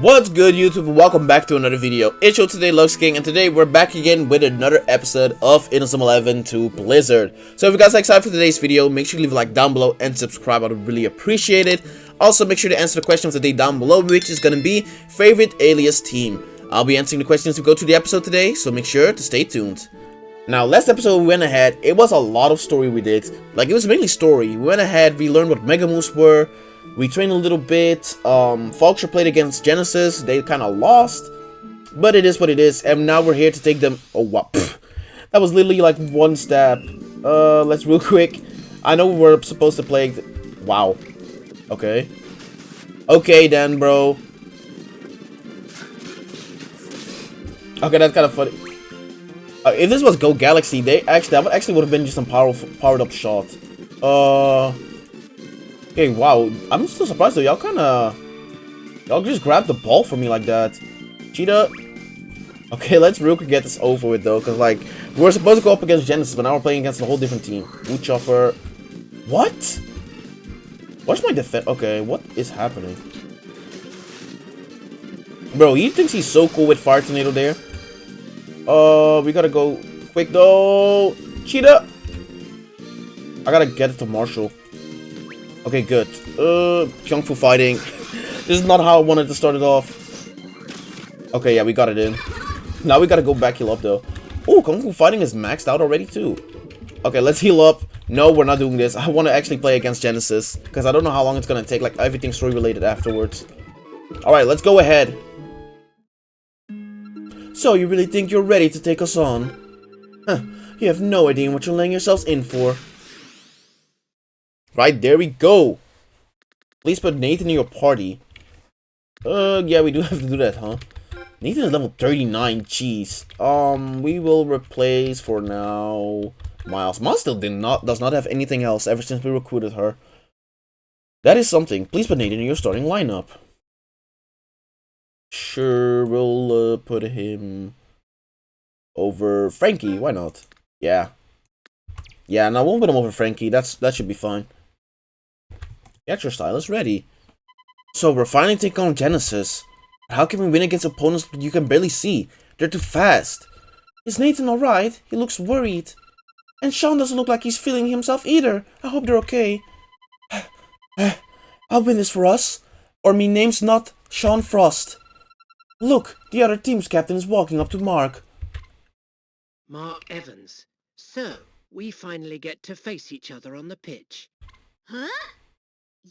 What's good, YouTube, and welcome back to another video. It's your today Lux King, and today we're back again with another episode of Inazuma 11 to Blizzard. So if you guys are excited for today's video, make sure you leave a like down below and subscribe. I would really appreciate it. Also, make sure to answer the question of the day down below, which is going to be favorite alias team. I'll be answering the questions as we go through the episode today, so make sure to stay tuned. Now, last episode we went ahead, it was a lot of story we did. Like, it was mainly story. We went ahead, we learned what Mega Moves were. We trained a little bit. Vulture played against Genesis. They kind of lost, but it is what it is. And now we're here to take them. Oh wow, that was literally like one stab. Let's real quick. I know we're supposed to play. Wow. Okay. Okay then, bro. Okay, that's kind of funny. If this was Go Galaxy, that actually would have been just a powered up shot. Okay, wow. I'm still surprised though. Y'all just grabbed the ball from me like that. Cheetah. Okay, let's real quick get this over with though, because like we were supposed to go up against Genesis, but now we're playing against a whole different team. Wood Chopper. What? What's my defense? Okay, what is happening? Bro, he thinks he's so cool with Fire Tornado there. We gotta go quick though. Cheetah. I gotta get it to Marshall. Okay, good. Kung Fu fighting. This is not how I wanted to start it off. Okay, yeah, we got it in. Now we gotta go back heal up though. Oh, Kung Fu fighting is maxed out already too. Okay, let's heal up. No, we're not doing this. I want to actually play against Genesis because I don't know how long it's gonna take. Like everything story related afterwards. All right, let's go ahead. So you really think you're ready to take us on? Huh? You have no idea what you're laying yourselves in for. Right, there we go. Please put Nathan in your party. Yeah, we do have to do that, huh? Nathan is level 39, jeez. We will replace for now Miles. Miles still does not have anything else ever since we recruited her. That is something. Please put Nathan in your starting lineup. Sure, we'll put him over Frankie. Why not? Yeah. Yeah, no, we'll put him over Frankie. That should be fine. Get your stylus ready. So we're finally taking on Genesis. How can we win against opponents you can barely see? They're too fast. Is Nathan alright? He looks worried. And Sean doesn't look like he's feeling himself either. I hope they're okay. I'll win this for us. Or me name's not Sean Frost. Look, the other team's captain is walking up to Mark. Mark Evans. So, we finally get to face each other on the pitch. Huh?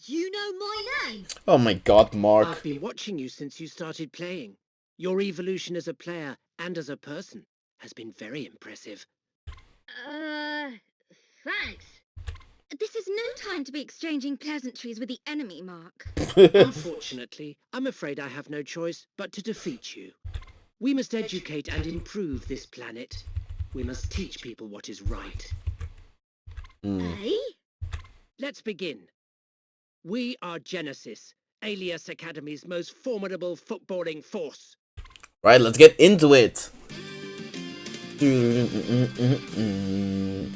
You know my name? Oh my god, Mark. I've been watching you since you started playing. Your evolution as a player and as a person has been very impressive. Thanks. This is no time to be exchanging pleasantries with the enemy, Mark. Unfortunately, I'm afraid I have no choice but to defeat you. We must educate and improve this planet. We must teach people what is right. Eh? Let's begin. We are Genesis, Alias Academy's most formidable footballing force. Right, let's get into it.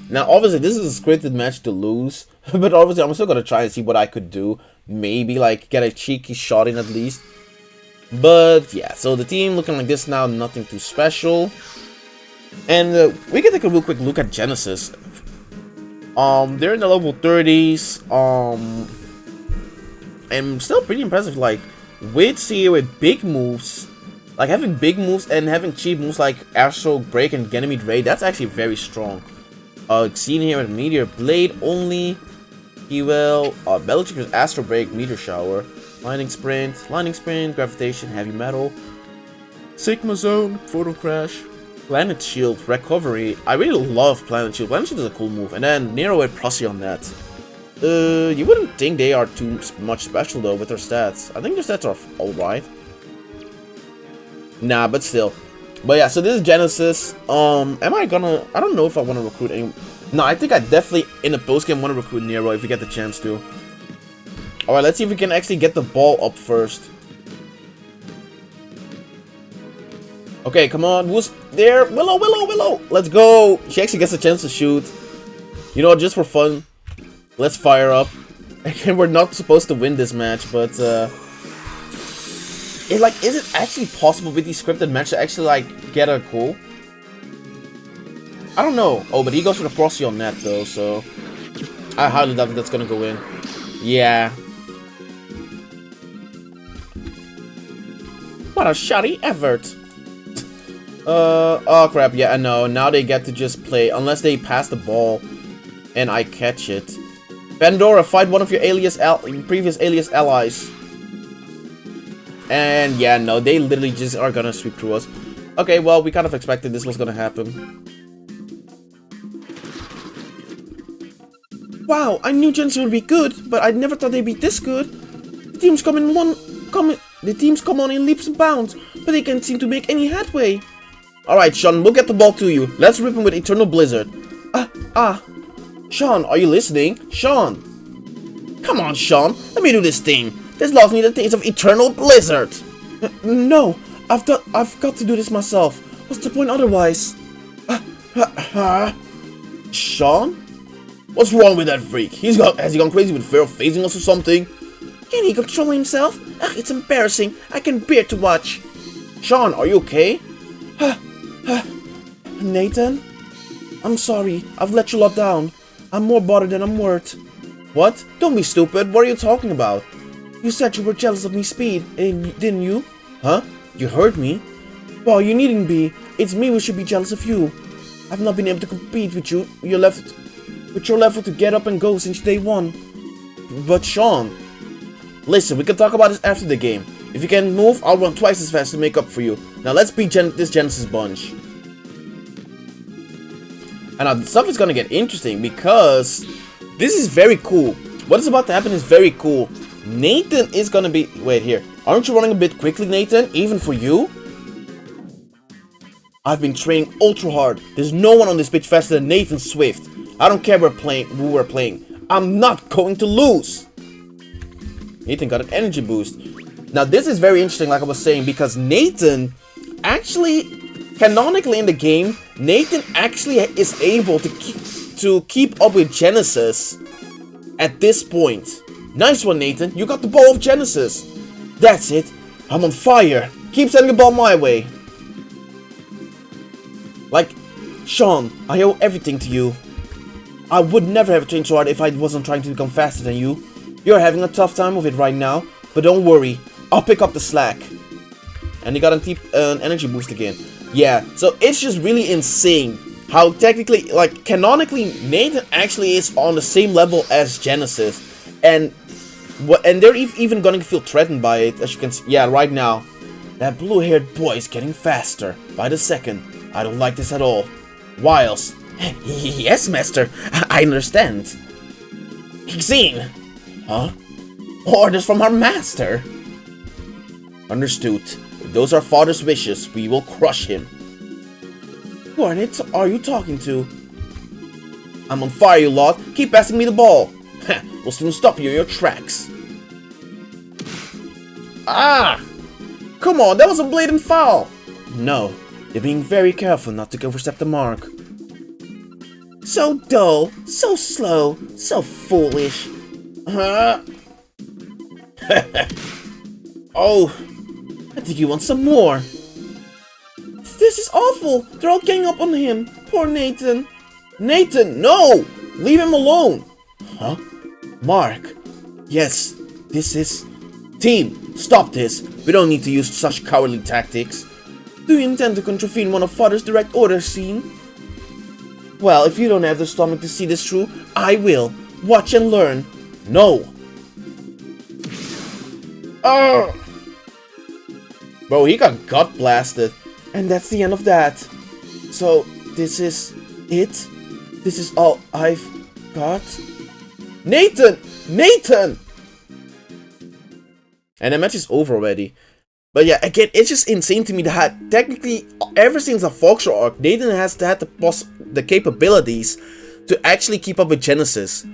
Now, obviously, this is a scripted match to lose, but obviously, I'm still gonna try and see what I could do. Maybe, like, get a cheeky shot in at least. But, yeah, so the team looking like this now, nothing too special. And we can take a real quick look at Genesis. They're in the level 30s, and still pretty impressive, like, with big moves. Like, having big moves and having cheap moves like Astral Break and Ganymede Ray, that's actually very strong. Seen here with Meteor Blade only. He will, Belichick with Astral Break, Meteor Shower, Lightning Sprint, Gravitation, Heavy Metal, Sigma Zone, Photon Crash, Planet Shield, Recovery. I really love Planet Shield. Planet Shield is a cool move. And then Nero with Prosy on that. You wouldn't think they are too much special though with their stats. I think their stats are alright. Nah, but still. But yeah, so this is Genesis. I don't know if I want to recruit any. No, I think I definitely in the post game want to recruit Nero if we get the chance to. Alright, let's see if we can actually get the ball up first. Okay, come on. Who's there? Willow! Let's go! She actually gets a chance to shoot. You know, just for fun. Let's fire up. Again, we're not supposed to win this match, but is it actually possible with these scripted matches to actually, like, get a goal? I don't know. Oh, but he goes for the Procyon net, though, so I highly doubt that's gonna go in. Yeah. What a shoddy effort. Oh crap, yeah, I know. Now they get to just play, unless they pass the ball and I catch it. Pandora, fight one of your previous alias allies. And yeah, no, they literally just are gonna sweep through us. Okay, well, we kind of expected this was gonna happen. Wow, I knew Genesis would be good, but I never thought they'd be this good. The teams come on in leaps and bounds, but they can't seem to make any headway. Alright, Sean, we'll get the ball to you. Let's rip him with Eternal Blizzard. Sean, are you listening? Sean! Come on, Sean, let me do this thing. This loves me the taste of Eternal Blizzard. No, I've got to do this myself. What's the point otherwise? Sean? What's wrong with that freak? Has he gone crazy with fear of facing us or something? Can he control himself? Ugh, it's embarrassing. I can bear to watch. Sean, are you okay? Nathan? I'm sorry. I've let you lot down. I'm more bothered than I'm worth. What? Don't be stupid. What are you talking about? You said you were jealous of me speed, didn't you? Huh? You heard me? Well, you needn't be. It's me who should be jealous of you. I've not been able to compete with you. You're left with your level to get up and go since day one. But Sean, listen, we can talk about this after the game. If you can move, I'll run twice as fast to make up for you. Now let's beat this Genesis bunch. And now stuff is gonna get interesting because this is very cool. What is about to happen is very cool. Nathan is gonna be... Wait, here. Aren't you running a bit quickly, Nathan? Even for you? I've been training ultra hard. There's no one on this pitch faster than Nathan Swift. I don't care who we're playing. I'm not going to lose. Nathan got an energy boost. Now this is very interesting, like I was saying, because Nathan actually, canonically in the game, Nathan actually is able to keep up with Genesis at this point. Nice one, Nathan. You got the ball of Genesis. That's it. I'm on fire. Keep sending the ball my way. Like, Sean, I owe everything to you. I would never have trained so hard if I wasn't trying to become faster than you. You're having a tough time of it right now, but don't worry. I'll pick up the slack. And he got an energy boost again. Yeah, so it's just really insane how technically, like, canonically, Nathan actually is on the same level as Genesis. And they're even gonna feel threatened by it, as you can see. Yeah, right now. That blue-haired boy is getting faster by the second. I don't like this at all. Wiles. Yes, master. I understand. Xene. Huh? Orders from our master. Understood. If those are father's wishes, we will crush him. Who are you talking to? I'm on fire, you lot. Keep passing me the ball. We'll soon stop you in your tracks. Ah! Come on, that was a blatant foul. No, they're being very careful not to overstep the mark. So dull, so slow, so foolish. Huh? Oh, I think you want some more. This is awful. They're all ganging up on him. Poor Nathan. Nathan, no! Leave him alone. Huh? Mark. Yes, this is... Team, stop this. We don't need to use such cowardly tactics. Do you intend to contravene one of Father's direct orders, Scene? Well, if you don't have the stomach to see this through, I will. Watch and learn. No. Oh! Bro, he got gut blasted. And that's the end of that. So, this is it? This is all I've got? Nathan! Nathan! And the match is over already. But yeah, again, it's just insane to me that technically, ever since the Foxer arc, Nathan has had the capabilities to actually keep up with Genesis.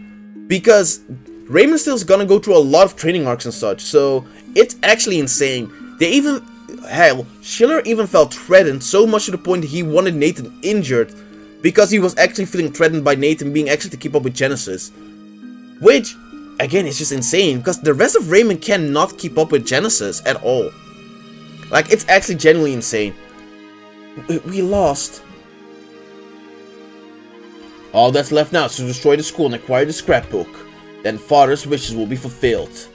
Because Raymond still is gonna go through a lot of training arcs and such, so it's actually insane. Hell, Schiller even felt threatened so much to the point that he wanted Nathan injured because he was actually feeling threatened by Nathan being actually to keep up with Genesis. Which, again, is just insane because the rest of Raymond cannot keep up with Genesis at all. Like, it's actually genuinely insane. We lost. All that's left now is to destroy the school and acquire the scrapbook. Then father's wishes will be fulfilled.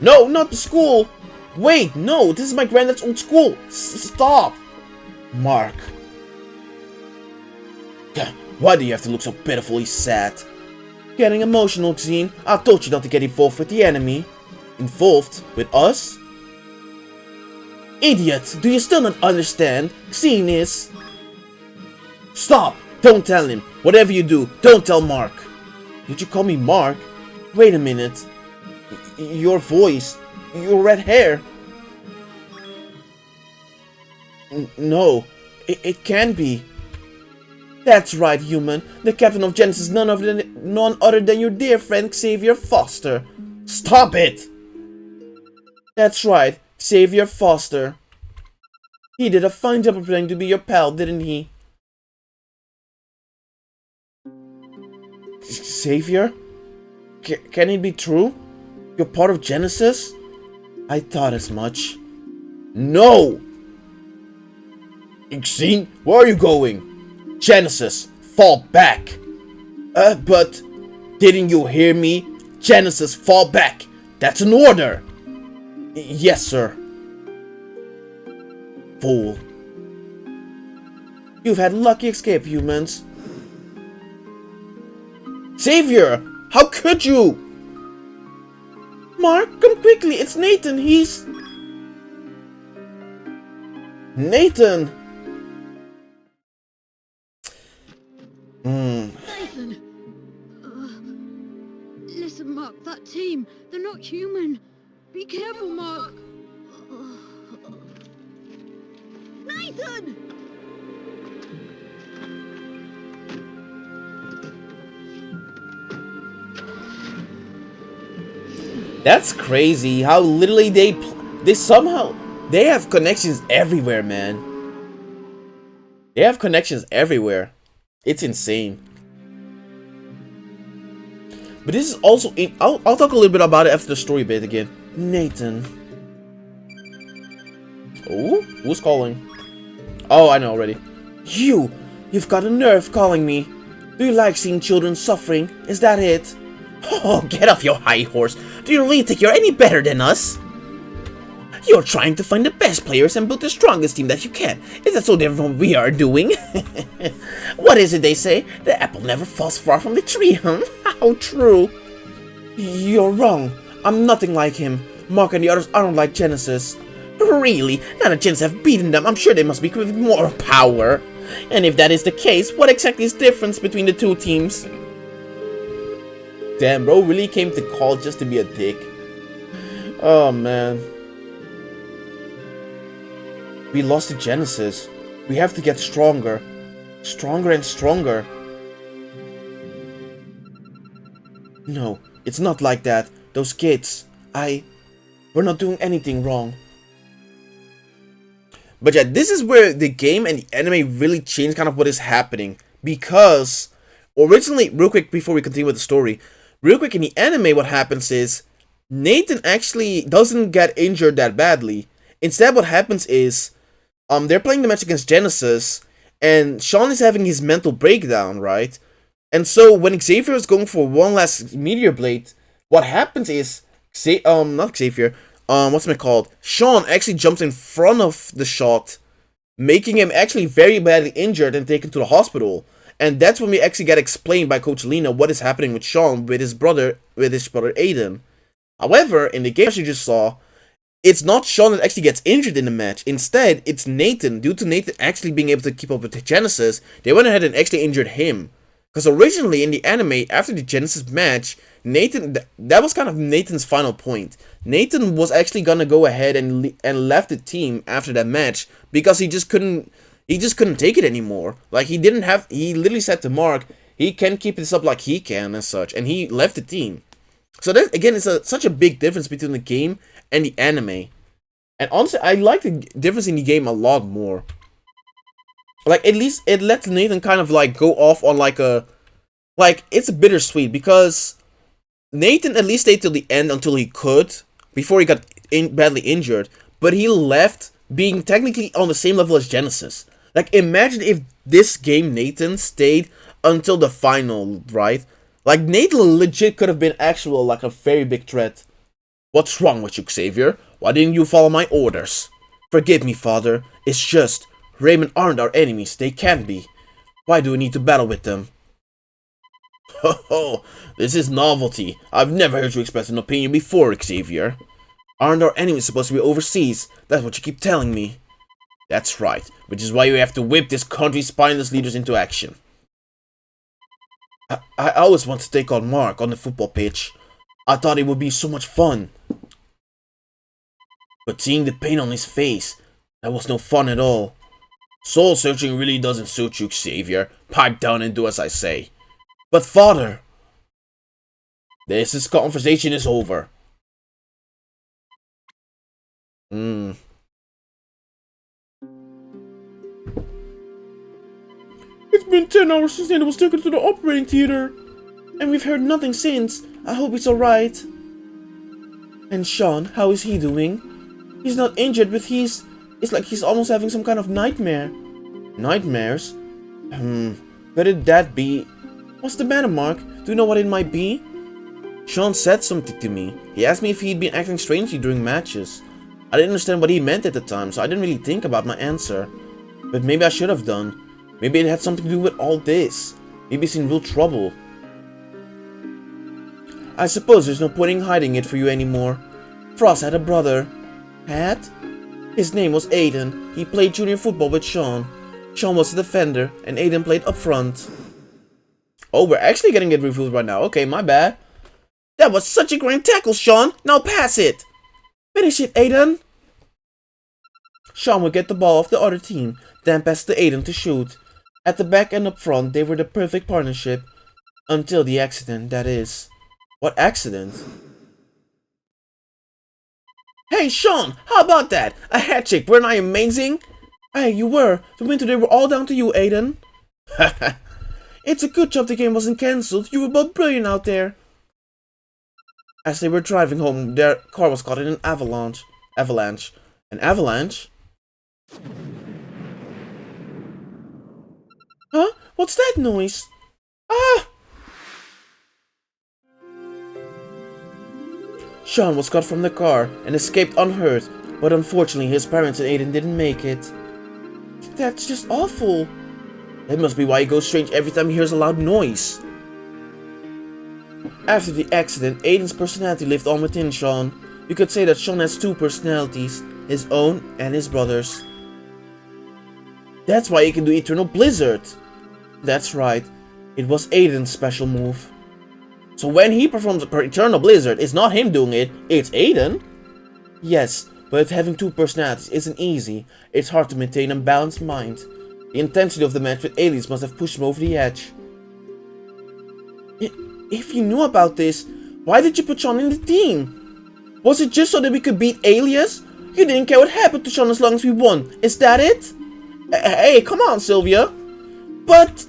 No, not the school! Wait, no, this is my granddad's old school! Stop! Mark. Why do you have to look so pitifully sad? Getting emotional, Xene. I told you not to get involved with the enemy. Involved? With us? Idiot! Do you still not understand? Xene is... Stop! Don't tell him. Whatever you do, don't tell Mark. Did you call me Mark? Wait a minute. Your voice. Your red hair. No. It can't be. That's right, human. The captain of Genesis is none other than your dear friend Xavier Foster. Stop it! That's right, Xavier Foster. He did a fine job of pretending to be your pal, didn't he? Xavier? Can it be true? You're part of Genesis? I thought as much. No! Xene, where are you going? Genesis, fall back! But... Didn't you hear me? Genesis, fall back! That's an order! Yes, sir. Fool. You've had lucky escape, humans. Xavier! How could you? Mark, come quickly, it's Nathan, he's... Nathan! Nathan! Listen, Mark, that team, they're not human. Be careful, Mark. Nathan! That's crazy how literally they have connections everywhere, man. They have connections everywhere. It's insane. But this is also I'll talk a little bit about it after the story bit again. Nathan. Oh, who's calling? Oh, I know already. You've got a nerve calling me. Do you like seeing children suffering? Is that it? Oh, get off your high horse. Do you really think you're any better than us? You're trying to find the best players and build the strongest team that you can. Is that so different from what we are doing? What is it they say? The apple never falls far from the tree, huh? How true. You're wrong. I'm nothing like him. Mark and the others aren't like Genesis. Really? Now that Genesis have beaten them, I'm sure they must be with more power. And if that is the case, what exactly is the difference between the two teams? Damn, bro really came to call just to be a dick. Oh, man. We lost to Genesis. We have to get stronger. Stronger and stronger. No, it's not like that. Those kids, we're not doing anything wrong. But yeah, this is where the game and the anime really change kind of what is happening. Because, originally, real quick before we continue with the story, real quick in the anime what happens is, Nathan actually doesn't get injured that badly. Instead what happens is, they're playing the match against Genesis, and Sean is having his mental breakdown, right? And so when Xavier is going for one last Meteor Blade, what happens is, not Xavier, what's it called? Sean actually jumps in front of the shot, making him actually very badly injured and taken to the hospital. And that's when we actually get explained by Coach Lena what is happening with Sean with his brother Aiden. However, in the game as you just saw, it's not Sean that actually gets injured in the match. Instead, it's Nathan. Due to Nathan actually being able to keep up with the Genesis, they went ahead and actually injured him. Because originally in the anime, after the Genesis match, Nathan, that was kind of Nathan's final point. Nathan was actually gonna go ahead and left the team after that match because he just couldn't take it anymore. Like he literally said to Mark, he can't keep this up like he can and such, and he left the team. So that again is such a big difference between the game and the anime. And honestly, I like the difference in the game a lot more. Like, at least it lets Nathan kind of, like, go off on, like, it's bittersweet, because Nathan at least stayed till the end until he could, before he got badly injured, but he left being technically on the same level as Genesis. Like, imagine if this game, Nathan, stayed until the final, right? Like, Nathan legit could have been actual, like, a very big threat. What's wrong with you, Xavier? Why didn't you follow my orders? Forgive me, Father. It's just, Raymond aren't our enemies. They can't be. Why do we need to battle with them? Ho ho, this is novelty. I've never heard you express an opinion before, Xavier. Aren't our enemies supposed to be overseas? That's what you keep telling me. That's right, which is why you have to whip this country's spineless leaders into action. I always wanted to take on Mark on the football pitch. I thought it would be so much fun. But seeing the pain on his face, that was no fun at all. Soul searching really doesn't suit you, Xavier. Pipe down and do as I say. But Father, this conversation is over. It's been 10 hours since Nana was taken to the operating theater. And we've heard nothing since. I hope he's alright. And Sean, how is he doing? He's not injured, but it's like he's almost having some kind of nightmare. Nightmares? Where did that be? What's the matter, Mark? Do you know what it might be? Sean said something to me. He asked me if he'd been acting strangely during matches. I didn't understand what he meant at the time, so I didn't really think about my answer. But maybe I should have done. Maybe it had something to do with all this. Maybe he's in real trouble. I suppose there's no point in hiding it for you anymore. Frost had a brother. Had? His name was Aiden. He played junior football with Sean. Sean was a defender, and Aiden played up front. Oh, we're actually getting it reviewed right now. Okay, my bad. That was such a grand tackle, Sean. Now pass it. Finish it, Aiden. Sean would get the ball off the other team, then pass to Aiden to shoot. At the back and up front, they were the perfect partnership. Until the accident, that is. What accident? Hey, Sean, how about that? A hat trick, weren't I amazing? Hey, you were. The win today were all down to you, Aiden. Haha. It's a good job the game wasn't cancelled. You were both brilliant out there. As they were driving home, their car was caught in an avalanche. An avalanche? Huh? What's that noise? Ah! Sean was cut from the car and escaped unhurt, but unfortunately his parents and Aiden didn't make it. That's just awful. That must be why he goes strange every time he hears a loud noise. After the accident, Aiden's personality lived on within Sean. You could say that Sean has two personalities, his own and his brother's. That's why he can do Eternal Blizzard. That's right, it was Aiden's special move. So when he performs Eternal Blizzard, it's not him doing it, it's Aiden. Yes, but having two personalities isn't easy. It's hard to maintain a balanced mind. The intensity of the match with aliens must have pushed him over the edge. If you knew about this, why did you put Sean in the team? Was it just so that we could beat aliens? You didn't care what happened to Sean as long as we won. Is that it? Hey, come on, Sylvia. But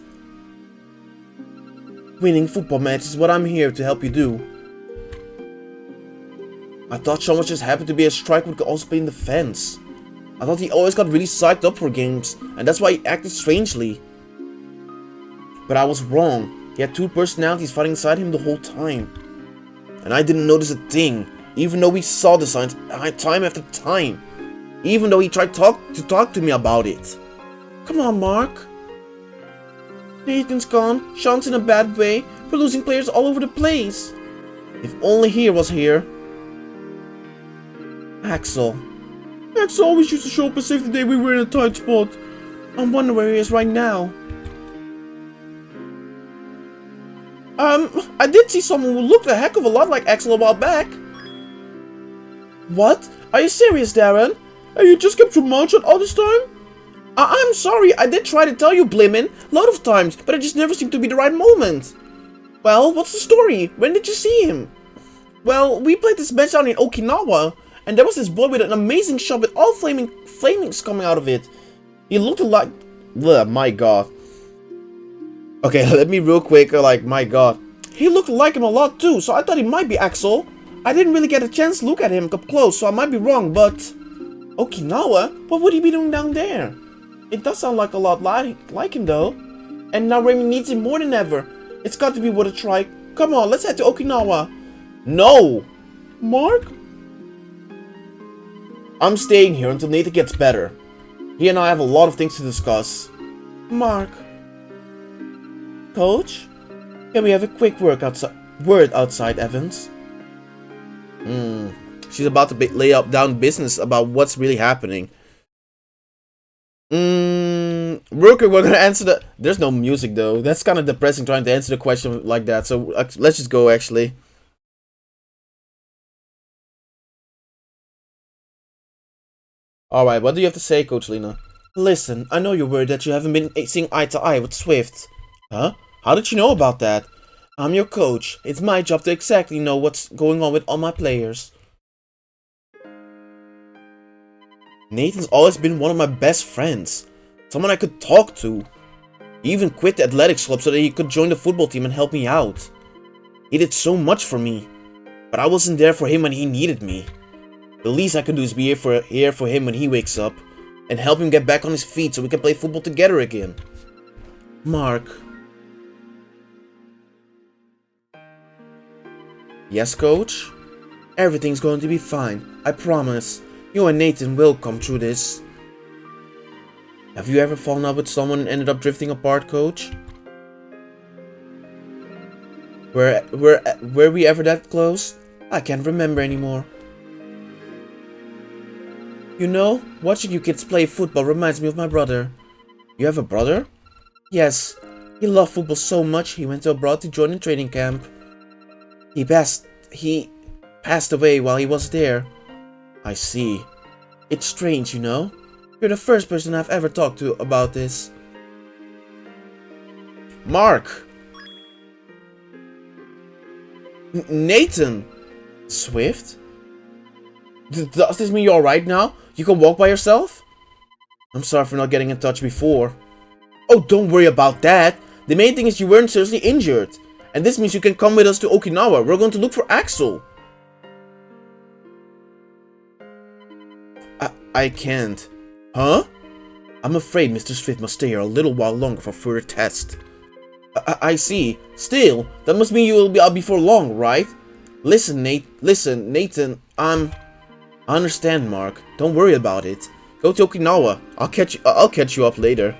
winning football matches is what I'm here to help you do. I thought Sean was just happy to be a striker who could also play in defense. I thought he always got really psyched up for games, and that's why he acted strangely. But I was wrong. He had two personalities fighting inside him the whole time. And I didn't notice a thing, even though we saw the signs time after time. Even though he tried to talk to me about it. Come on, Mark. Nathan's gone, Sean's in a bad way, we're losing players all over the place. If only he was here. Axel. Axel always used to show up and save the day we were in a tight spot. I wonder where he is right now. I did see someone who looked a heck of a lot like Axel a while back. What? Are you serious, Darren? Have you just kept your mouth shut all this time? I'm sorry, I did try to tell you, Blimmin, a lot of times, but it just never seemed to be the right moment. Well, what's the story? When did you see him? Well, we played this match down in Okinawa, and there was this boy with an amazing shot with all flamings coming out of it. He looked like... Ugh, my god. Okay, let me real quick, my god. He looked like him a lot too, so I thought he might be Axel. I didn't really get a chance to look at him up close, so I might be wrong, but... Okinawa? What would he be doing down there? It does sound like a lot like him though. And now Remy needs him more than ever. It's got to be worth a try. Come on, let's head to Okinawa. No! Mark? I'm staying here until Nathan gets better. He and I have a lot of things to discuss. Mark. Coach? Can we have a quick word outside, Evans? She's about to lay down business about what's really happening. Worker, we're gonna answer the... There's no music though. That's kind of depressing trying to answer the question like that. So let's just go actually. Alright, what do you have to say, Coach Lena? Listen, I know you're worried that you haven't been seeing eye to eye with Swift. Huh? How did you know about that? I'm your coach. It's my job to exactly know what's going on with all my players. Nathan's always been one of my best friends. Someone I could talk to. He even quit the athletics club so that he could join the football team and help me out. He did so much for me. But I wasn't there for him when he needed me. The least I can do is be here for him when he wakes up. And help him get back on his feet so we can play football together again. Mark. Yes, Coach? Everything's going to be fine. I promise. You and Nathan will come through this. Have you ever fallen out with someone and ended up drifting apart, Coach? Were we ever that close? I can't remember anymore. You know, watching you kids play football reminds me of my brother. You have a brother? Yes. He loved football so much he went abroad to join a training camp. He passed away while he was there. I see. It's strange, you know? You're the first person I've ever talked to about this. Mark! Nathan! Swift? Does this mean you're alright now? You can walk by yourself? I'm sorry for not getting in touch before. Oh, don't worry about that. The main thing is you weren't seriously injured. And this means you can come with us to Okinawa. We're going to look for Axel. I can't. Huh? I'm afraid Mr. Swift must stay here a little while longer for further tests. I see. Still, that must mean you will be out before long, right? Listen, Nathan, I understand, Mark. Don't worry about it. Go to Okinawa. I'll catch you up later.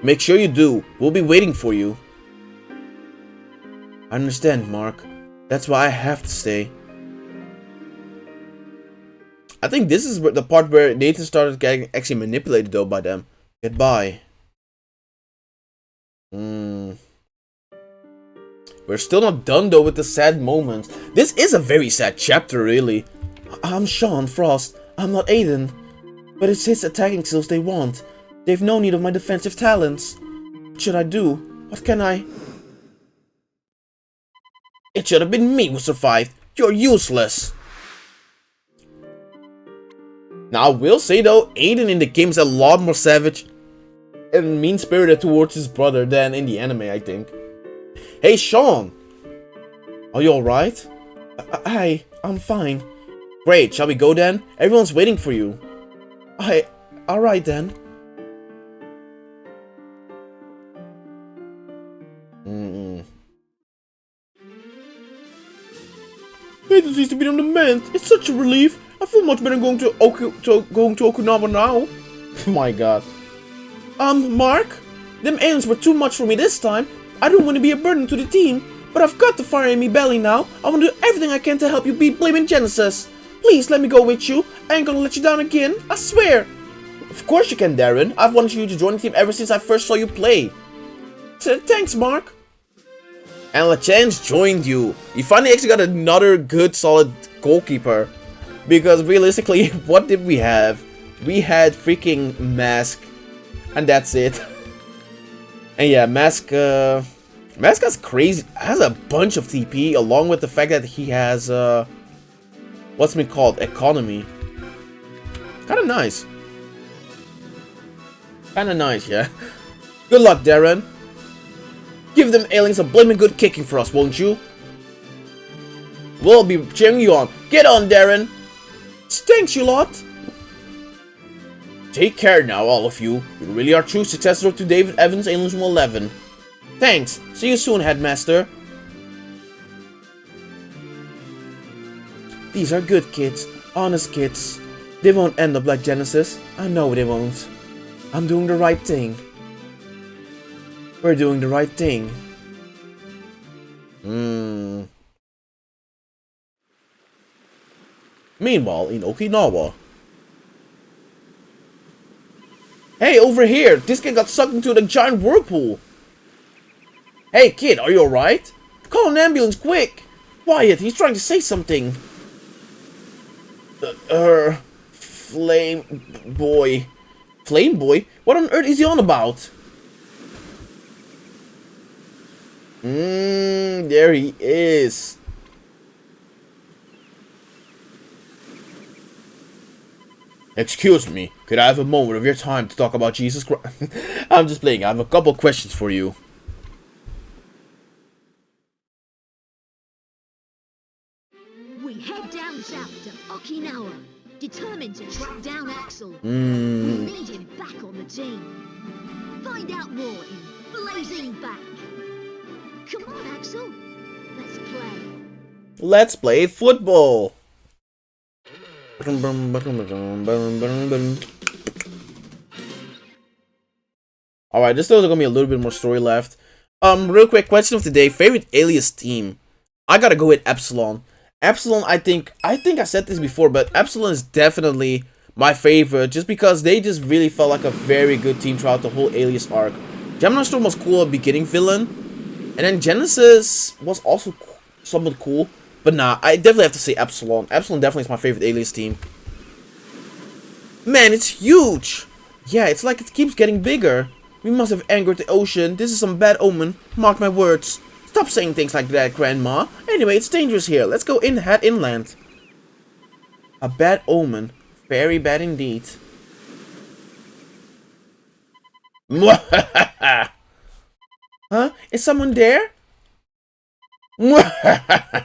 Make sure you do. We'll be waiting for you. I understand, Mark. That's why I have to stay. I think this is the part where Nathan started getting actually manipulated though by them. Goodbye. We're still not done though with the sad moments. This is a very sad chapter, really. I'm Sean Frost. I'm not Aiden. But it's his attacking skills they want. They've no need of my defensive talents. What should I do? What can I... It should have been me who survived. You're useless. Now, I will say though, Aiden in the game is a lot more savage and mean-spirited towards his brother than in the anime, I think. Hey, Sean! Are you alright? I'm fine. Great, shall we go then? Everyone's waiting for you. Alright then. Nathan seems to be on the mend. It's such a relief. I feel much better going to Okinawa now. My god. Mark? Them aliens were too much for me this time. I don't want to be a burden to the team. But I've got the fire in me belly now. I want to do everything I can to help you beat Blaming Genesis. Please let me go with you. I ain't gonna let you down again. I swear. Of course you can, Darren. I've wanted you to join the team ever since I first saw you play. Thanks, Mark. And LeChance joined you. You finally actually got another good, solid goalkeeper. Because realistically, what did we have? We had freaking Mask. And that's it. And yeah, Mask has crazy, has a bunch of TP, along with the fact that he has, what's it called? Economy. Kinda nice. Kinda nice, yeah. Good luck, Darren. Give them aliens a blaming good kicking for us, won't you? We'll be cheering you on. Get on, Darren. Thanks, you lot. Take care now, all of you. You really are true successor to David Evans' Inazuma 11. Thanks. See you soon, Headmaster. These are good kids. Honest kids. They won't end up like Genesis. I know they won't. I'm doing the right thing. We're doing the right thing. Meanwhile, in Okinawa. Hey, over here! This kid got sucked into the giant whirlpool! Hey, kid, are you alright? Call an ambulance, quick! Quiet, he's trying to say something. Flame boy. Flame boy? What on earth is he on about? There he is. Excuse me, could I have a moment of your time to talk about Jesus Christ? I'm just playing, I have a couple questions for you. We head down south to Okinawa, determined to track down Axel. We need him back on the team. Find out more in Blazing Back. Come on, Axel. Let's play. Let's play football. Alright, there's still gonna be a little bit more story left. Real quick, question of the day. Favorite Alias team? I gotta go with Epsilon. Epsilon, I think I said this before, but Epsilon is definitely my favorite, just because they just really felt like a very good team throughout the whole Alias arc. Gemini Storm was cool at beginning villain, and then Genesis was also somewhat cool, but nah, I definitely have to say Epsilon. Epsilon definitely is my favorite Alias team. Man, it's huge! Yeah, it's like it keeps getting bigger. We must have angered the ocean. This is some bad omen. Mark my words. Stop saying things like that, Grandma. Anyway, it's dangerous here. Let's go head inland. A bad omen. Very bad indeed. Huh? Is someone there? A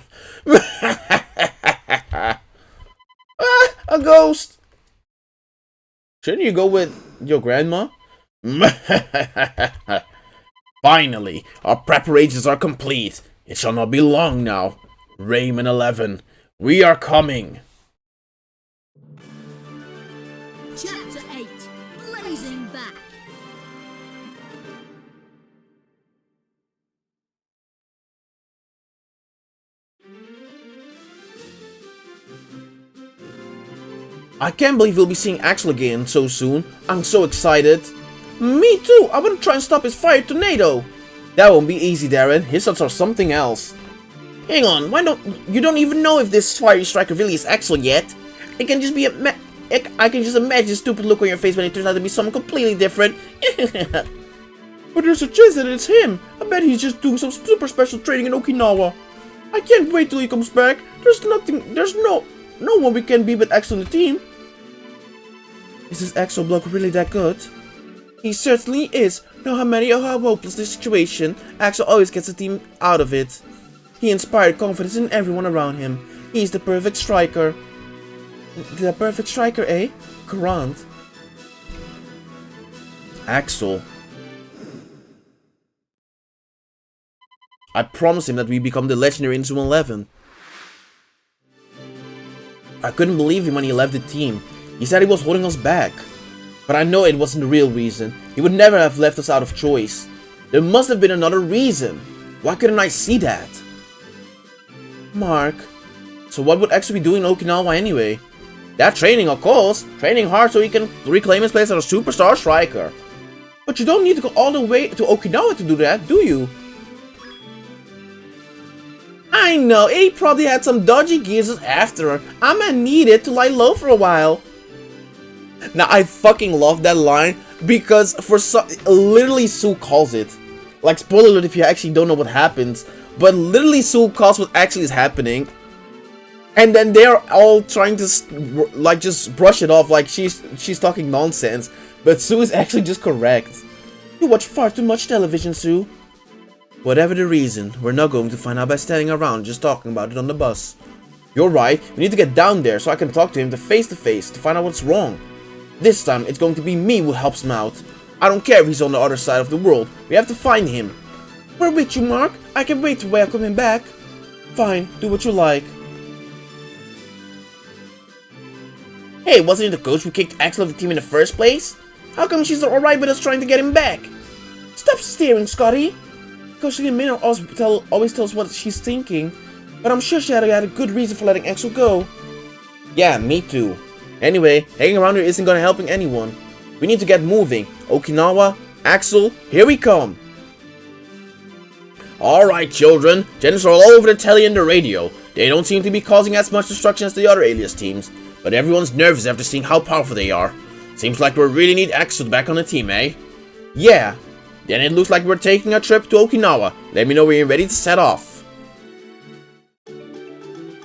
ghost. Shouldn't you go with your grandma? Finally, our preparations are complete. It shall not be long now. Rayman 11, we are coming. Chapter 8, Blazing Back. I can't believe we'll be seeing Axel again so soon. I'm so excited. Me too! I want to try and stop his fire tornado! That won't be easy, Darren. His shots are something else. Hang on, why don't... You don't even know if this fire striker really is Axel yet. It can just be a... I can just imagine the stupid look on your face when it turns out to be someone completely different. But there's a chance that it's him. I bet he's just doing some super special training in Okinawa. I can't wait till he comes back. There's no one we can be but Axel on the team. Is this Axel bloke really that good? He certainly is. No matter how hopeless the situation, Axel always gets the team out of it. He inspired confidence in everyone around him. He's the perfect striker. The perfect striker, eh? Grant. Axel. I promised him that we become the legendary Inazuma 11. I couldn't believe him when he left the team. He said he was holding us back. But I know it wasn't the real reason. He would never have left us out of choice. There must have been another reason. Why couldn't I see that? Mark. So what would Axel be doing in Okinawa anyway? That training, of course. Training hard so he can reclaim his place as a superstar striker. But you don't need to go all the way to Okinawa to do that, do you? I know, he probably had some dodgy gears after her. I'ma need it to lie low for a while. Now, I fucking love that line because literally Sue calls it. Like, spoiler alert if you actually don't know what happens. But literally Sue calls what actually is happening. And then they're all trying to, like, just brush it off like she's talking nonsense. But Sue is actually just correct. You watch far too much television, Sue. Whatever the reason, we're not going to find out by standing around just talking about it on the bus. You're right, we need to get down there so I can talk to him face to face to find out what's wrong. This time, it's going to be me who helps him out. I don't care if he's on the other side of the world. We have to find him. We're with you, Mark. I can't wait to welcome him back. Fine, do what you like. Hey, wasn't it the coach who kicked Axel off the team in the first place? How come she's not alright with us trying to get him back? Stop steering, Scotty. Coach Lee may not always tell us what she's thinking, but I'm sure she had a good reason for letting Axel go. Yeah, me too. Anyway, hanging around here isn't gonna helping anyone. We need to get moving. Okinawa, Axel, here we come. Alright children, Gens are all over the telly and the radio. They don't seem to be causing as much destruction as the other Alias teams, but everyone's nervous after seeing how powerful they are. Seems like we really need Axel back on the team, eh? Yeah. Then it looks like we're taking a trip to Okinawa. Let me know when you're ready to set off.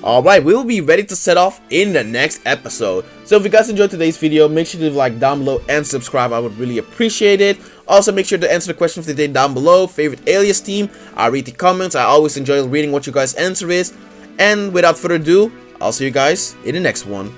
Alright, we will be ready to set off in the next episode. So if you guys enjoyed today's video, make sure to leave a like down below and subscribe. I would really appreciate it. Also, make sure to answer the question of the day down below. Favorite Alias team? I read the comments. I always enjoy reading what you guys' answer is. And without further ado, I'll see you guys in the next one.